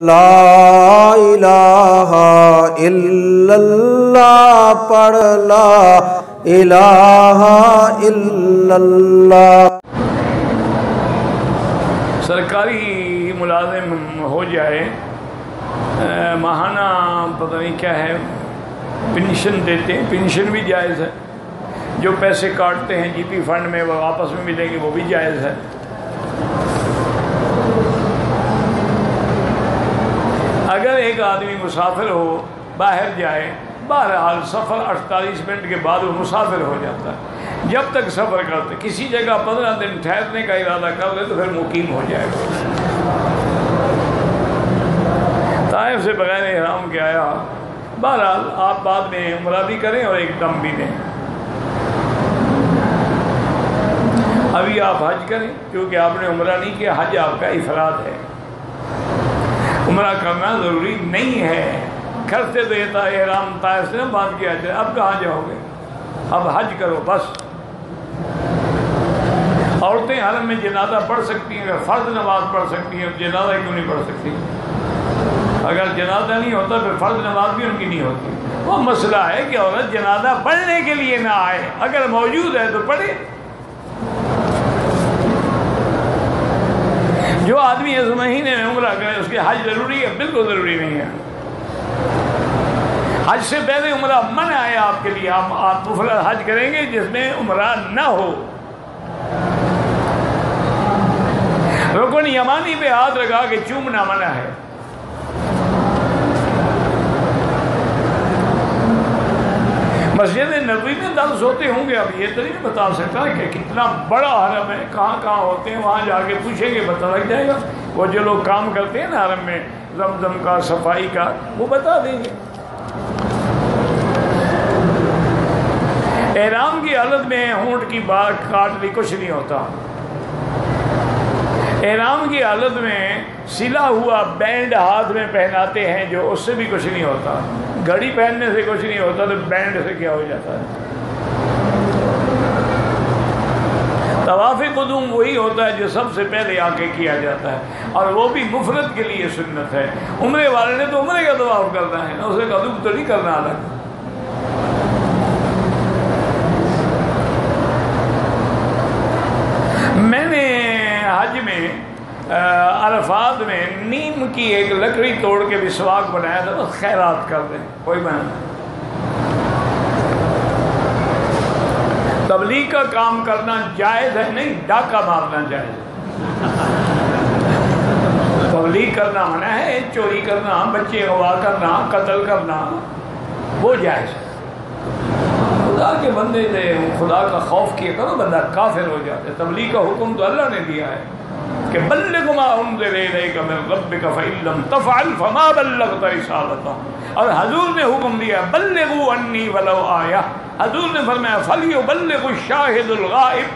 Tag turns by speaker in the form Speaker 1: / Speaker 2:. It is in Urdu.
Speaker 1: لا الہ الا اللہ پڑھ لا الہ الا اللہ۔
Speaker 2: سرکاری ملازم ہو جائے، ماہانہ پتہ نہیں کیا ہے پینشن دیتے ہیں، پینشن بھی جائز ہے۔ جو پیسے کاٹتے ہیں جی پی فنڈ میں وہ آپس میں ملیں گے، وہ بھی جائز ہے۔ اگر ایک آدمی مسافر ہو، باہر جائے، بہرحال سفر 48 منٹ کے بعد وہ مسافر ہو جاتا ہے۔ جب تک سفر کرتے کسی جگہ 15 دن ٹھہرنے کا ارادہ کر لے تو پھر مقیم ہو جائے گا۔ طائف سے بغیر احرام کے آیا، بہرحال آپ بعد میں عمرہ بھی کریں اور ایک دم بھی دیں۔ ابھی آپ حج کریں کیونکہ آپ نے عمرہ نہیں کیا، حج آپ کا افراد ہے، عمرہ کرنا ضروری نہیں ہے۔ کرتے تو یہ احرام طائف سے بات کیا جائے، اب کہاں جاؤ گے؟ اب حج کرو بس۔ عورتیں حرم میں جنازہ پڑھ سکتی ہیں، اگر فرض نماز پڑھ سکتی ہیں، جنازہ کیوں نہیں پڑھ سکتی؟ اگر جنازہ نہیں ہوتا پھر فرض نماز بھی ان کی نہیں ہوتی۔ وہ مسئلہ ہے کہ عورت جنازہ پڑھنے کے لیے نہ آئے، اگر موجود ہے تو پڑھے۔ جو آدمی اس مہینے میں عمرہ کرے اس کے حج ضروری ہے؟ بالکل ضروری نہیں ہے۔ حج سے پہلے عمرہ منع ہے آپ کے لیے، آپ مفرد حج کریں گے جس میں عمرہ نہ ہو۔ رکن یمانی پہ ہاتھ لگا کے چومنا منع ہے۔ مسجد نبوی میں درس ہوتے ہوں گے، اب یہ تو نہیں بتا سکتا کہ کتنا بڑا حرم ہے، کہاں کہاں ہوتے ہیں، وہاں جا کے پوچھیں گے پتہ لگ جائے گا۔ وہ جو لوگ کام کرتے ہیں نا حرم میں زمزم کا، صفائی کا، وہ بتا دیں گے۔ احرام کی حالت میں ہونٹ کی بال کاٹ لی کچھ نہیں ہوتا۔ احرام کی حالت میں سلا ہوا بینڈ ہاتھ میں پہناتے ہیں جو، اس سے بھی کچھ نہیں ہوتا۔ گھڑی پہننے سے کچھ نہیں ہوتا تو بینڈ سے کیا ہو جاتا ہے؟ طواف قدوم وہی ہوتا ہے جو سب سے پہلے آ کے کیا جاتا ہے، اور وہ بھی مفرد کے لیے سنت ہے۔ عمرے والے نے تو عمرے کا طواف کرنا ہے نا، اسے قدوم تو نہیں کرنا الگ۔ میں نے حج میں عرفات میں نیم کی ایک لکڑی توڑ کے مسواک بنایا تھا، بس خیرات کر دیں، کوئی بنا۔ تبلیغ کا کام کرنا جائز ہے نہیں، ڈاکہ مارنا جائز ہے۔ تبلیغ کرنا منع ہے، چوری کرنا، بچے اغوا کرنا، قتل کرنا وہ جائز ہے۔ خدا کے بندے سے خدا کا خوف کیا کرو، بندہ کافر ہو جاتا ہے۔ تبلیغ کا حکم تو اللہ نے دیا ہے کہ بلغ ما انزل الیک من ربک فإن لم تفعل فما بلغت رسالتہ، اور حضور نے حکم دیا بلغوا عنی ولو آیہ۔ حضور نے فرمایا فلیبلغ الشاہد الغائب۔